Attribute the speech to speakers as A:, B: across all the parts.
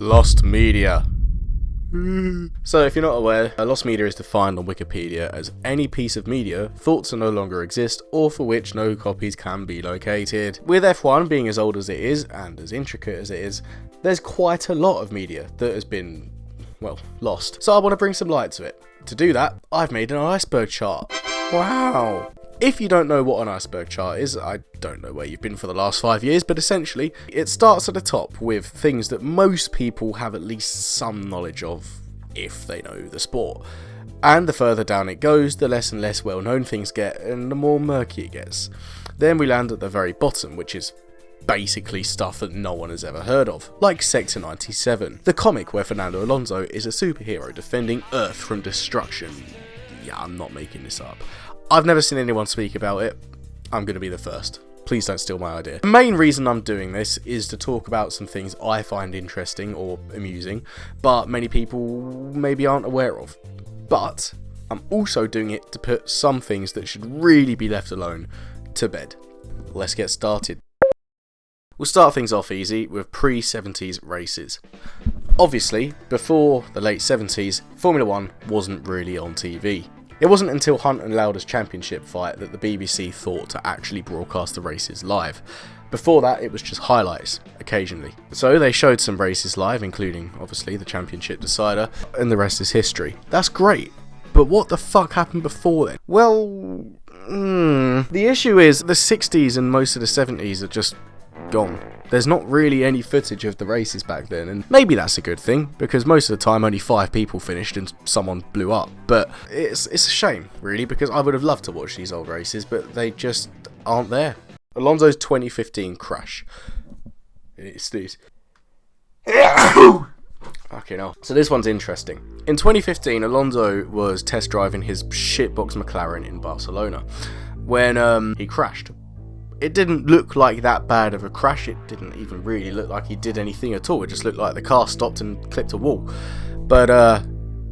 A: Lost media. So if you're not aware, lost media is defined on Wikipedia as any piece of media thought to no longer exist or for which no copies can be located. With F1 being as old as it is and as intricate as it is, there's quite a lot of media that has been, well, lost. So I want to bring some light to it. To do that, I've made an iceberg chart. Wow! If you don't know what an iceberg chart is, I don't know where you've been for the last 5 years, but essentially, it starts at the top with things that most people have at least some knowledge of, if they know the sport. And the further down it goes, the less and less well-known things get, and the more murky it gets. Then we land at the very bottom, which is basically stuff that no one has ever heard of, like Sector 97, the comic where Fernando Alonso is a superhero defending Earth from destruction. Yeah, I'm not making this up. I've never seen anyone speak about it. I'm going to be the first. Please don't steal my idea. The main reason I'm doing this is to talk about some things I find interesting or amusing, but many people maybe aren't aware of. But I'm also doing it to put some things that should really be left alone to bed. Let's get started. We'll start things off easy with pre-70s races. Obviously, before the late 70s, Formula 1 wasn't really on TV. It wasn't until Hunt and Lauda's championship fight that the BBC thought to actually broadcast the races live. Before that, it was just highlights, occasionally. So they showed some races live, including, obviously, the championship decider, and the rest is history. That's great, but what the fuck happened before then? Well, the issue is the 60s and most of the 70s are just gone. There's not really any footage of the races back then, and maybe that's a good thing, because most of the time only 5 people finished and someone blew up. But it's a shame, really, because I would have loved to watch these old races, but they just aren't there. Alonso's 2015 crash. It's this. Okay, no. So this one's interesting. In 2015, Alonso was test driving his shitbox McLaren in Barcelona when he crashed. It didn't look like that bad of a crash. It didn't even really look like he did anything at all. It just looked like the car stopped and clipped a wall. But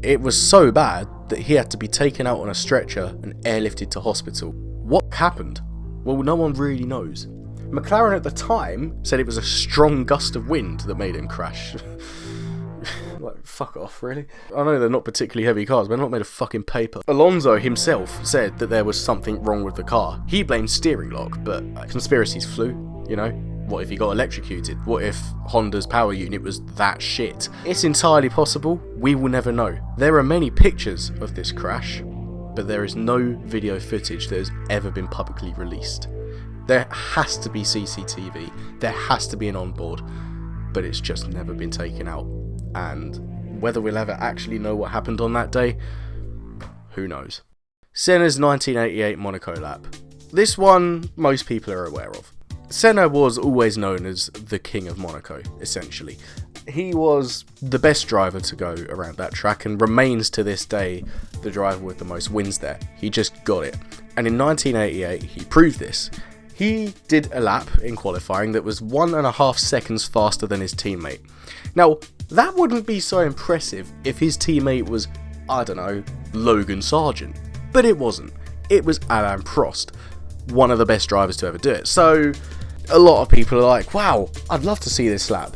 A: it was so bad that he had to be taken out on a stretcher and airlifted to hospital. What happened? Well, no one really knows. McLaren at the time said it was a strong gust of wind that made him crash. Like, fuck off, really? I know they're not particularly heavy cars, but they're not made of fucking paper. Alonso himself said that there was something wrong with the car. He blamed steering lock, but conspiracies flew, you know? What if he got electrocuted? What if Honda's power unit was that shit? It's entirely possible. We will never know. There are many pictures of this crash, but there is no video footage that has ever been publicly released. There has to be CCTV. There has to be an onboard, but it's just never been taken out. And whether we'll ever actually know what happened on that day, who knows. Senna's 1988 Monaco lap. This one most people are aware of. Senna was always known as the king of Monaco, essentially. He was the best driver to go around that track and remains to this day the driver with the most wins there. He just got it. And in 1988 he proved this. He did a lap in qualifying that was 1.5 seconds faster than his teammate. Now, that wouldn't be so impressive if his teammate was, I don't know, Logan Sargent. But it wasn't. It was Alain Prost, one of the best drivers to ever do it. So, a lot of people are like, wow, I'd love to see this lap.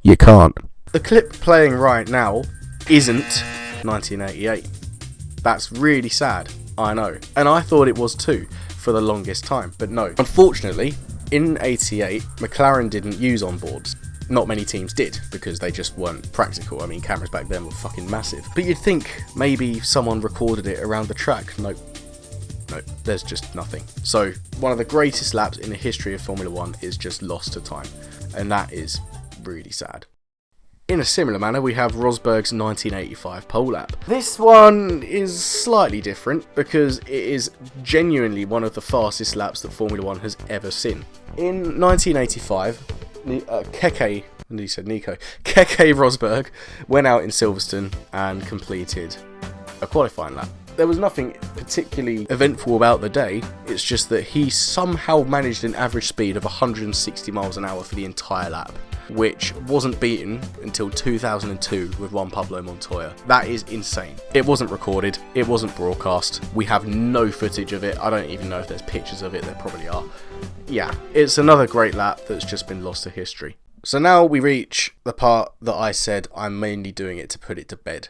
A: You can't. The clip playing right now isn't 1988. That's really sad, I know. And I thought it was too, for the longest time, but no. Unfortunately, in 88, McLaren didn't use onboards. Not many teams did, because they just weren't practical. I mean, cameras back then were fucking massive. But you'd think maybe someone recorded it around the track. Nope, there's just nothing. So, one of the greatest laps in the history of Formula 1 is just lost to time, and that is really sad. In a similar manner, we have Rosberg's 1985 pole lap. This one is slightly different because it is genuinely one of the fastest laps that Formula 1 has ever seen. In 1985, Keke Rosberg went out in Silverstone and completed a qualifying lap. There was nothing particularly eventful about the day, it's just that he somehow managed an average speed of 160 miles an hour for the entire lap, which wasn't beaten until 2002 with Juan Pablo Montoya. That is insane. It wasn't recorded, it wasn't broadcast, we have no footage of it, I don't even know if there's pictures of it, there probably are. Yeah, it's another great lap that's just been lost to history. So now we reach the part that I said I'm mainly doing it to put it to bed.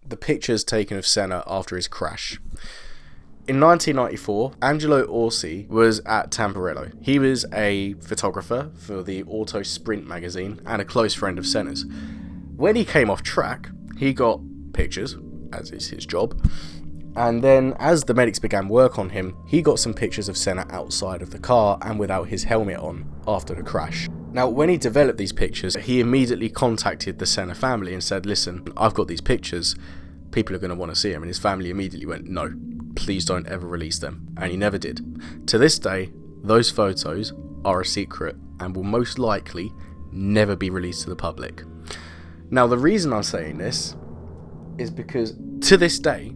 A: The pictures taken of Senna after his crash. In 1994, Angelo Orsi was at Tamburello. He was a photographer for the Auto Sprint magazine and a close friend of Senna's. When he came off track, he got pictures, as is his job, and then as the medics began work on him, he got some pictures of Senna outside of the car and without his helmet on after the crash. Now, when he developed these pictures, he immediately contacted the Senna family and said, listen, I've got these pictures, people are going to want to see them, and his family immediately went, no, please don't ever release them, and he never did. To this day, those photos are a secret and will most likely never be released to the public. Now, the reason I'm saying this is because to this day,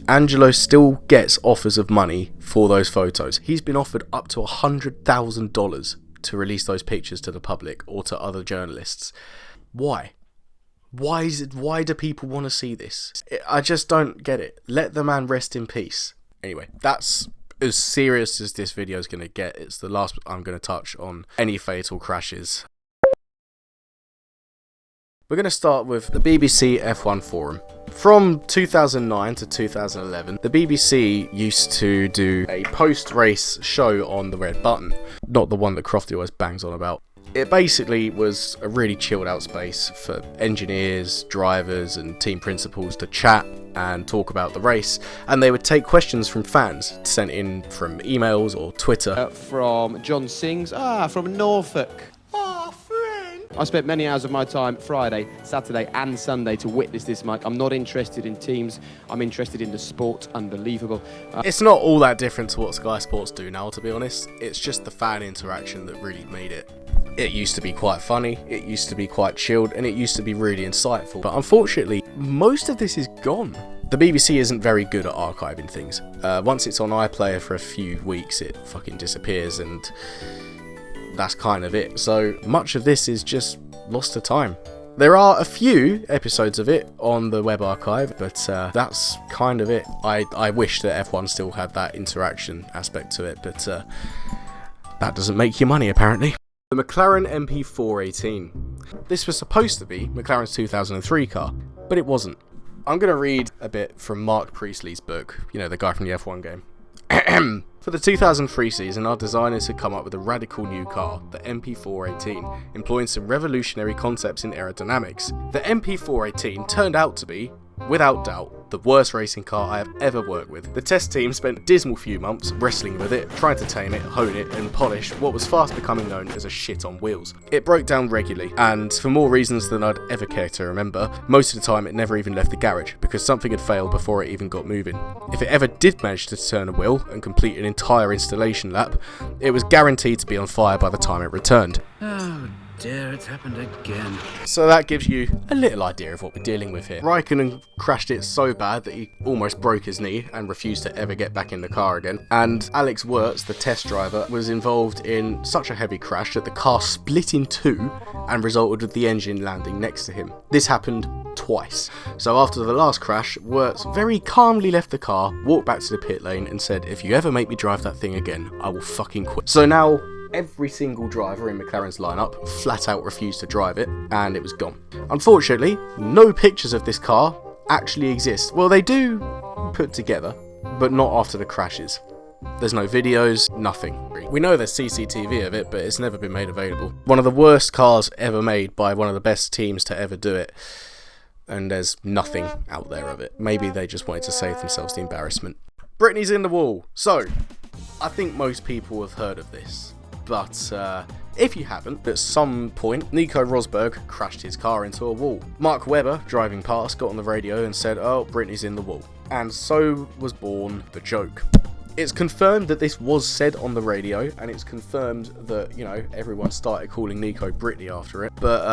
A: Angelo still gets offers of money for those photos. He's been offered up to $100,000 to release those pictures to the public or to other journalists. Why? Why do people want to see this? I just don't get it. Let the man rest in peace. Anyway, that's as serious as this video is going to get. It's the last I'm going to touch on any fatal crashes. We're going to start with the BBC F1 forum. From 2009 to 2011, the BBC used to do a post-race show on the red button. Not the one that Crofty always bangs on about. It basically was a really chilled out space for engineers, drivers and team principals to chat and talk about the race, and they would take questions from fans sent in from emails or Twitter.
B: From John Sings, from Norfolk. I spent many hours of my time Friday, Saturday and Sunday to witness this, Mike. I'm not interested in teams, I'm interested in the sport. Unbelievable.
A: It's not all that different to what Sky Sports do now, to be honest. It's just the fan interaction that really made it. It used to be quite funny, it used to be quite chilled, and it used to be really insightful. But unfortunately, most of this is gone. The BBC isn't very good at archiving things. Once it's on iPlayer for a few weeks, it fucking disappears, and that's kind of it. So much of this is just lost to time. There are a few episodes of it on the web archive, but that's kind of it. I wish that F1 still had that interaction aspect to it, but that doesn't make you money apparently. The McLaren MP4-18. This was supposed to be McLaren's 2003 car, but it wasn't. I'm going to read a bit from Mark Priestley's book, you know, the guy from the F1 game. For the 2003 season, our designers had come up with a radical new car, the MP4-18, employing some revolutionary concepts in aerodynamics. The MP4-18 turned out to be, without doubt, the worst racing car I have ever worked with. The test team spent a dismal few months wrestling with it, trying to tame it, hone it, and polish what was fast becoming known as a shit on wheels. It broke down regularly, and for more reasons than I'd ever care to remember, most of the time it never even left the garage, because something had failed before it even got moving. If it ever did manage to turn a wheel and complete an entire installation lap, it was guaranteed to be on fire by the time it returned.
C: Oh dear, it's happened again.
A: So that gives you a little idea of what we're dealing with here. Raikkonen crashed it so bad that he almost broke his knee and refused to ever get back in the car again. And Alex Wirtz, the test driver, was involved in such a heavy crash that the car split in two and resulted with the engine landing next to him. This happened twice. So after the last crash, Wirtz very calmly left the car, walked back to the pit lane and said, if you ever make me drive that thing again, I will fucking quit. So now every single driver in McLaren's lineup flat out refused to drive it, and it was gone. Unfortunately, no pictures of this car actually exist. Well, they do put together, but not after the crashes. There's no videos, nothing. We know there's CCTV of it, but it's never been made available. One of the worst cars ever made by one of the best teams to ever do it, and there's nothing out there of it. Maybe they just wanted to save themselves the embarrassment. Britney's in the wall. So, I think most people have heard of this. But if you haven't, at some point, Nico Rosberg crashed his car into a wall. Mark Webber, driving past, got on the radio and said, oh, Britney's in the wall. And so was born the joke. It's confirmed that this was said on the radio, and it's confirmed that, you know, everyone started calling Nico Britney after it. But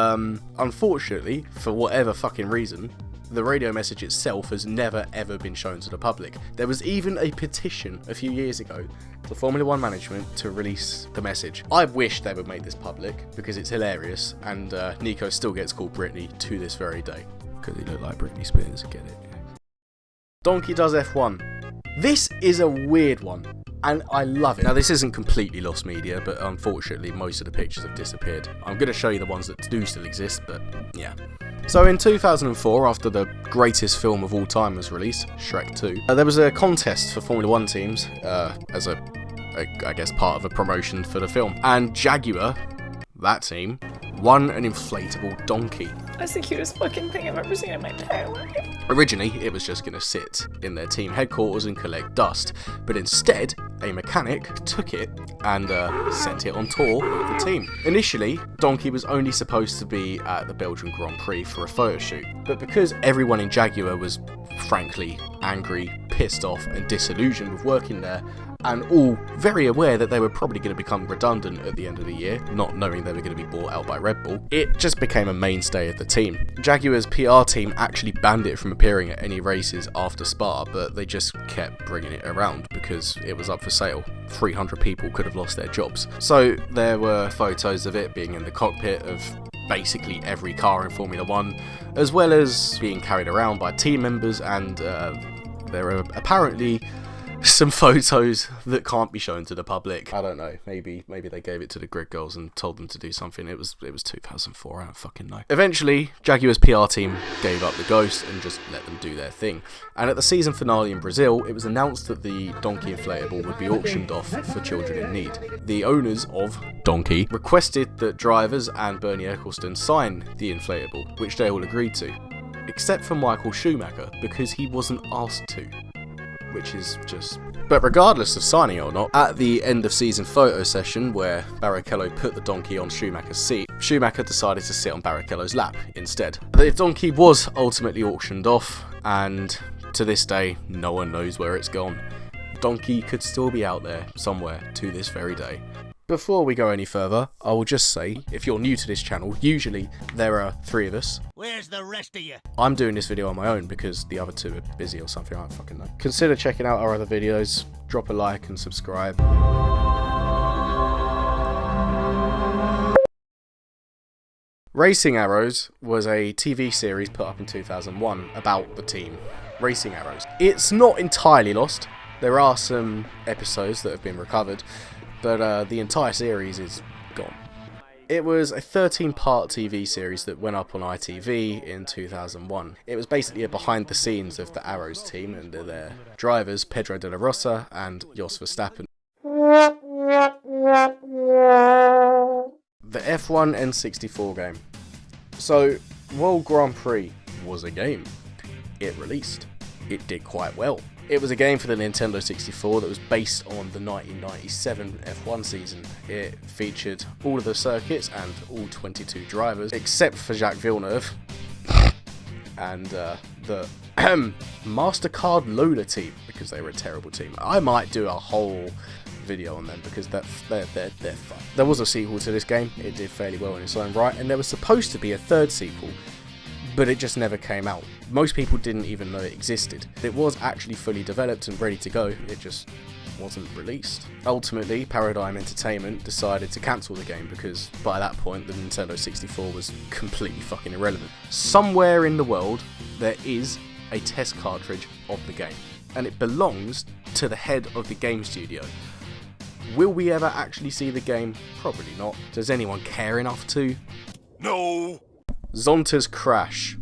A: unfortunately, for whatever fucking reason, the radio message itself has never ever been shown to the public. There was even a petition a few years ago to Formula One management to release the message. I wish they would make this public because it's hilarious, and Nico still gets called Britney to this very day because he looked like Britney Spears. Get it? Donkey does F1. This is a weird one, and I love it. Now, this isn't completely lost media, but unfortunately most of the pictures have disappeared. I'm going to show you the ones that do still exist, but yeah. So in 2004, after the greatest film of all time was released, Shrek 2, there was a contest for Formula 1 teams as I guess part of a promotion for the film. And Jaguar, that team, won an inflatable donkey.
D: That's the cutest fucking thing I've ever seen in my entire life.
A: Originally, it was just going to sit in their team headquarters and collect dust, but instead, a mechanic took it and sent it on tour with the team. Initially, Donkey was only supposed to be at the Belgian Grand Prix for a photo shoot, but because everyone in Jaguar was frankly angry, pissed off and disillusioned with working there, and all very aware that they were probably going to become redundant at the end of the year, not knowing they were going to be bought out by Red Bull, it just became a mainstay of the team. Jaguar's PR team actually banned it from appearing at any races after Spa, but they just kept bringing it around because it was up for sale. 300 people could have lost their jobs. So there were photos of it being in the cockpit of basically every car in Formula 1, as well as being carried around by team members, and there are apparently some photos that can't be shown to the public. I don't know, maybe they gave it to the grid girls and told them to do something. It was 2004, I don't fucking know. Eventually, Jaguar's PR team gave up the ghost and just let them do their thing. And at the season finale in Brazil, it was announced that the Donkey inflatable would be auctioned off for children in need. The owners of Donkey requested that drivers and Bernie Ecclestone sign the inflatable, which they all agreed to, except for Michael Schumacher, because he wasn't asked to. Which is just... But regardless of signing or not, at the end of season photo session where Barrichello put the donkey on Schumacher's seat, Schumacher decided to sit on Barrichello's lap instead. The donkey was ultimately auctioned off, and to this day, no one knows where it's gone. Donkey could still be out there somewhere to this very day. Before we go any further, I will just say, if you're new to this channel, usually there are 3 of us.
E: Where's the rest of you?
A: I'm doing this video on my own because the other 2 are busy or something, I don't fucking know. Consider checking out our other videos, drop a like and subscribe. Racing Arrows was a TV series put up in 2001 about the team, Racing Arrows. It's not entirely lost. There are some episodes that have been recovered, but the entire series is gone. It was a 13-part TV series that went up on ITV in 2001. It was basically a behind the scenes of the Arrows team and their drivers Pedro de la Rosa and Jos Verstappen. The F1 N64 game. So, World Grand Prix was a game. It released. It did quite well. It was a game for the Nintendo 64 that was based on the 1997 F1 season. It featured all of the circuits and all 22 drivers, except for Jacques Villeneuve and the MasterCard Loader team, because they were a terrible team. I might do a whole video on them because they're fun. There was a sequel to this game. It did fairly well in its own right, and there was supposed to be a 3rd sequel, but it just never came out. Most people didn't even know it existed. It was actually fully developed and ready to go, it just wasn't released. Ultimately, Paradigm Entertainment decided to cancel the game because by that point the Nintendo 64 was completely fucking irrelevant. Somewhere in the world there is a test cartridge of the game, and it belongs to the head of the game studio. Will we ever actually see the game? Probably not. Does anyone care enough to?
E: No!
A: Zonta's crash.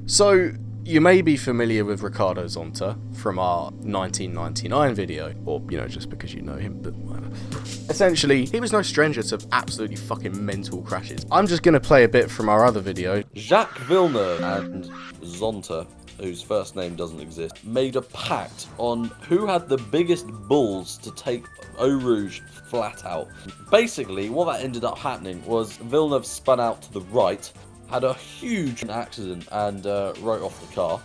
A: So, you may be familiar with Ricardo Zonta from our 1999 video, or, just because you know him, but whatever. Essentially, he was no stranger to absolutely fucking mental crashes. I'm just going to play a bit from our other video.
F: Jacques Villeneuve and Zonta, whose first name doesn't exist, made a pact on who had the biggest balls to take Eau Rouge flat out. Basically, what that ended up happening was Villeneuve spun out to the right, had a huge accident and wrote off the car.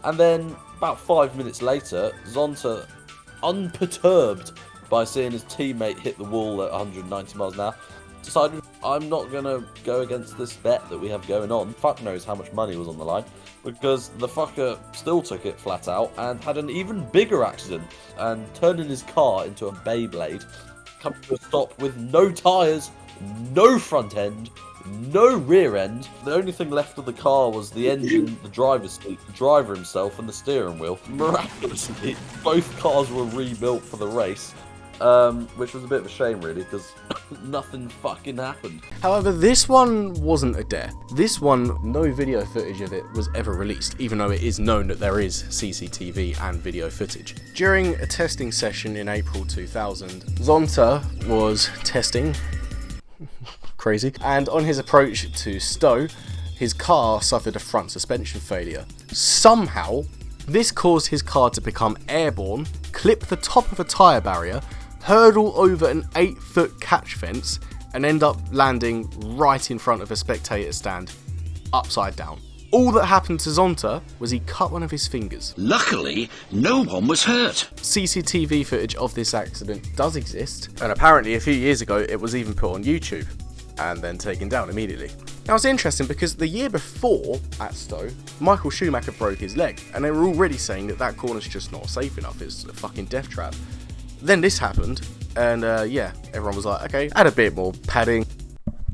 F: And then, about 5 minutes later, Zonta, unperturbed by seeing his teammate hit the wall at 190 miles an hour, decided, I'm not going to go against this bet that we have going on. Fuck knows how much money was on the line, because the fucker still took it flat out and had an even bigger accident and turning his car into a Beyblade, coming to a stop with no tyres, no front end, no rear end. The only thing left of the car was the engine, the driver's seat, the driver himself, and the steering wheel. Miraculously, both cars were rebuilt for the race, which was a bit of a shame, really, because nothing fucking happened.
A: However, this one wasn't a dare. This one, no video footage of it was ever released, even though it is known that there is CCTV and video footage. During a testing session in April 2000, Zonta was testing, crazy, and on his approach to Stowe, his car suffered a front suspension failure. Somehow, this caused his car to become airborne, clip the top of a tyre barrier, hurdle over an 8-foot catch fence, and end up landing right in front of a spectator stand, upside down. All that happened to Zonta was he cut one of his fingers.
C: Luckily, no one was hurt.
A: CCTV footage of this accident does exist, and apparently a few years ago it was even put on YouTube, and then taken down immediately. Now it's interesting because the year before at Stowe, Michael Schumacher broke his leg, and they were already saying that corner's just not safe enough, it's a fucking death trap. Then this happened, and yeah, everyone was like, okay, add a bit more padding.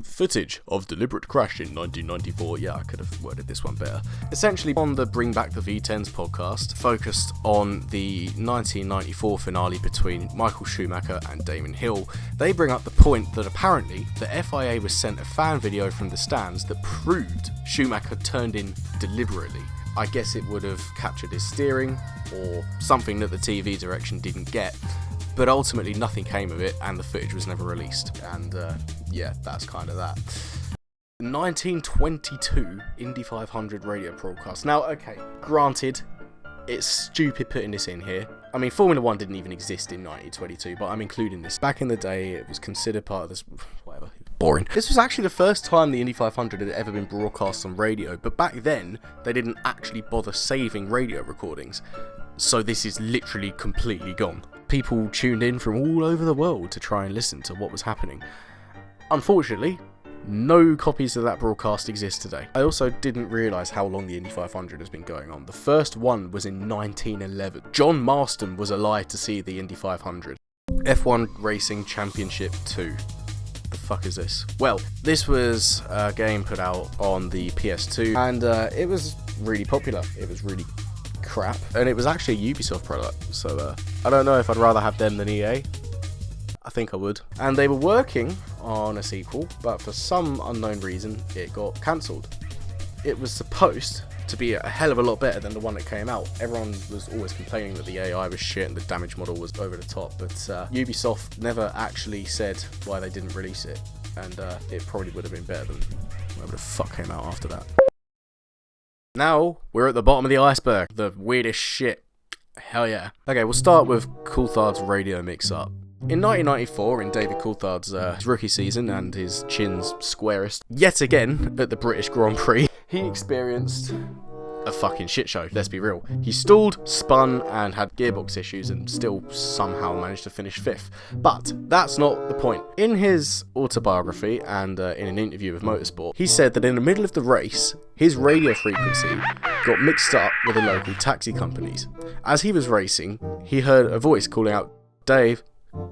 A: Footage of deliberate crash in 1994. Yeah, I could have worded this one better. Essentially, on the Bring Back the V10s podcast, focused on the 1994 finale between Michael Schumacher and Damon Hill, they bring up the point that apparently the FIA was sent a fan video from the stands that proved Schumacher turned in deliberately. I guess it would have captured his steering, or something that the TV direction didn't get. But ultimately nothing came of it, and the footage was never released. And yeah, that's kind of that. 1922 Indy 500 radio broadcast. Now, okay, granted, it's stupid putting this in here. I mean, Formula 1 didn't even exist in 1922, but I'm including this. Back in the day, it was considered part of this... whatever. Boring. This was actually the first time the Indy 500 had ever been broadcast on radio, but back then, they didn't actually bother saving radio recordings. So this is literally completely gone. People tuned in from all over the world to try and listen to what was happening. Unfortunately, no copies of that broadcast exist today. I also didn't realise how long the Indy 500 has been going on. The first one was in 1911. John Marston was alive to see the Indy 500. F1 Racing Championship 2. The fuck is this? Well, this was a game put out on the PS2, and it was really popular. It was really crap, and it was actually a Ubisoft product, so I don't know if I'd rather have them than EA. I think I would. And they were working on a sequel, but for some unknown reason it got cancelled. It was supposed to be a hell of a lot better than the one that came out. Everyone was always complaining that the AI was shit and the damage model was over the top, but Ubisoft never actually said why they didn't release it, and it probably would have been better than whatever the fuck came out after that. Now, we're at the bottom of the iceberg. The weirdest shit. Hell yeah. Okay, we'll start with Coulthard's radio mix-up. In 1994, in David Coulthard's rookie season and his chin's squarest, yet again at the British Grand Prix, he experienced a fucking shit show, let's be real. He stalled, spun, and had gearbox issues and still somehow managed to finish 5th. But that's not the point. In his autobiography and in an interview with Motorsport, he said that in the middle of the race, his radio frequency got mixed up with the local taxi companies. As he was racing, he heard a voice calling out, "Dave,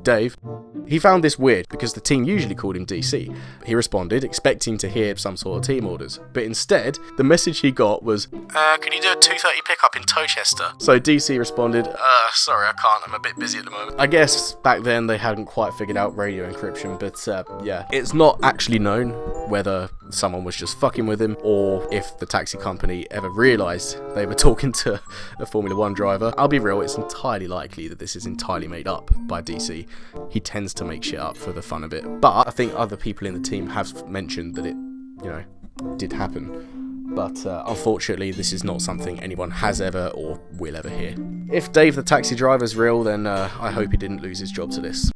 A: Dave." He found this weird because the team usually called him DC. He responded, expecting to hear some sort of team orders, but instead, the message he got was, "Can you do a 2:30 pickup in Towchester?" So DC responded, "Sorry, I can't, I'm a bit busy at the moment." I guess back then they hadn't quite figured out radio encryption, but yeah. It's not actually known whether someone was just fucking with him or if the taxi company ever realised they were talking to a Formula 1 driver. I'll be real, it's entirely likely that this is entirely made up by DC. He tends to make shit up for the fun of it, but I think other people in the team have mentioned that it, you know, did happen. But unfortunately, this is not something anyone has ever or will ever hear. If Dave the taxi driver's real, then I hope he didn't lose his job to this.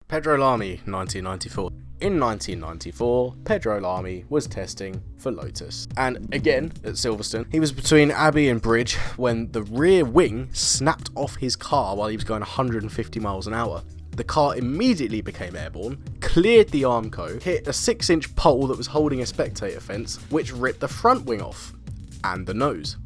A: Pedro Lamy, 1994. In 1994, Pedro Lamy was testing for Lotus. And again, at Silverstone, he was between Abbey and Bridge when the rear wing snapped off his car while he was going 150 miles an hour. The car immediately became airborne, cleared the Armco, hit a 6-inch pole that was holding a spectator fence, which ripped the front wing off, and the nose.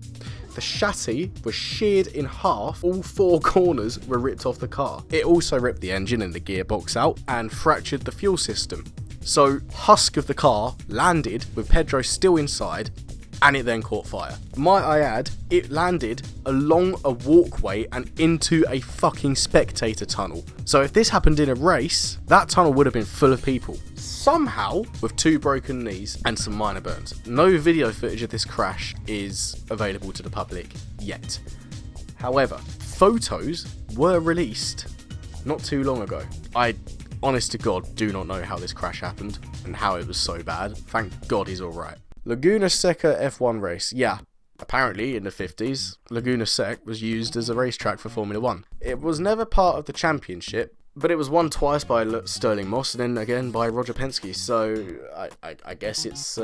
A: The chassis was sheared in half, all 4 corners were ripped off the car. It also ripped the engine and the gearbox out, and fractured the fuel system. So, husk of the car landed with Pedro still inside, and it then caught fire. Might I add, it landed along a walkway and into a fucking spectator tunnel. So if this happened in a race, that tunnel would have been full of people. Somehow, with 2 broken knees and some minor burns. No video footage of this crash is available to the public yet. However, photos were released not too long ago. I, honest to God, do not know how this crash happened and how it was so bad. Thank God he's alright. Laguna Seca F1 race. Yeah, apparently in the 50s, Laguna Seca was used as a racetrack for Formula 1. It was never part of the championship, but it was won twice by Sterling Moss and then again by Roger Penske, so I guess it's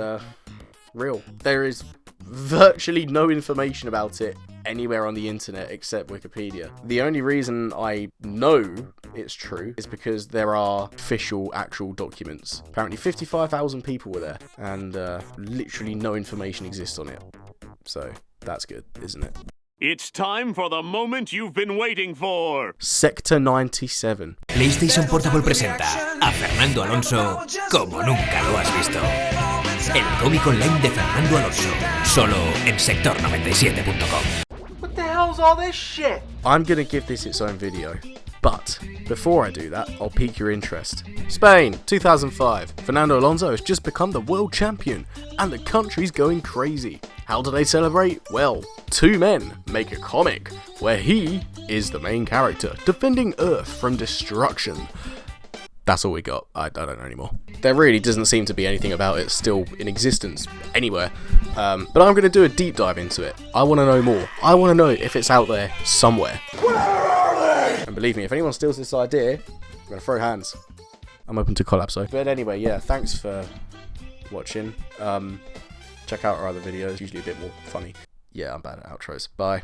A: real. There is virtually no information about it anywhere on the internet except Wikipedia. The only reason I know it's true is because there are official, actual documents. Apparently 55,000 people were there, and literally no information exists on it. So that's good, isn't it?
E: It's time for the moment you've been waiting for.
A: Sector 97.
G: PlayStation Portable presenta a Fernando Alonso como nunca lo has visto. El cómic online de Fernando Alonso, solo en sector97.com.
A: What the hell's all this shit? I'm gonna give this its own video, but before I do that, I'll pique your interest. Spain, 2005. Fernando Alonso has just become the world champion, and the country's going crazy. How do they celebrate? Well, 2 men make a comic where he is the main character, defending Earth from destruction. That's all we got. I don't know anymore. There really doesn't seem to be anything about it still in existence anywhere. But I'm going to do a deep dive into it. I want to know more. I want to know if it's out there somewhere. Where are they? And believe me, if anyone steals this idea, I'm going to throw hands. I'm open to collab, so. But anyway, yeah, thanks for watching. Check out our other videos, usually a bit more funny. Yeah, I'm bad at outros. Bye.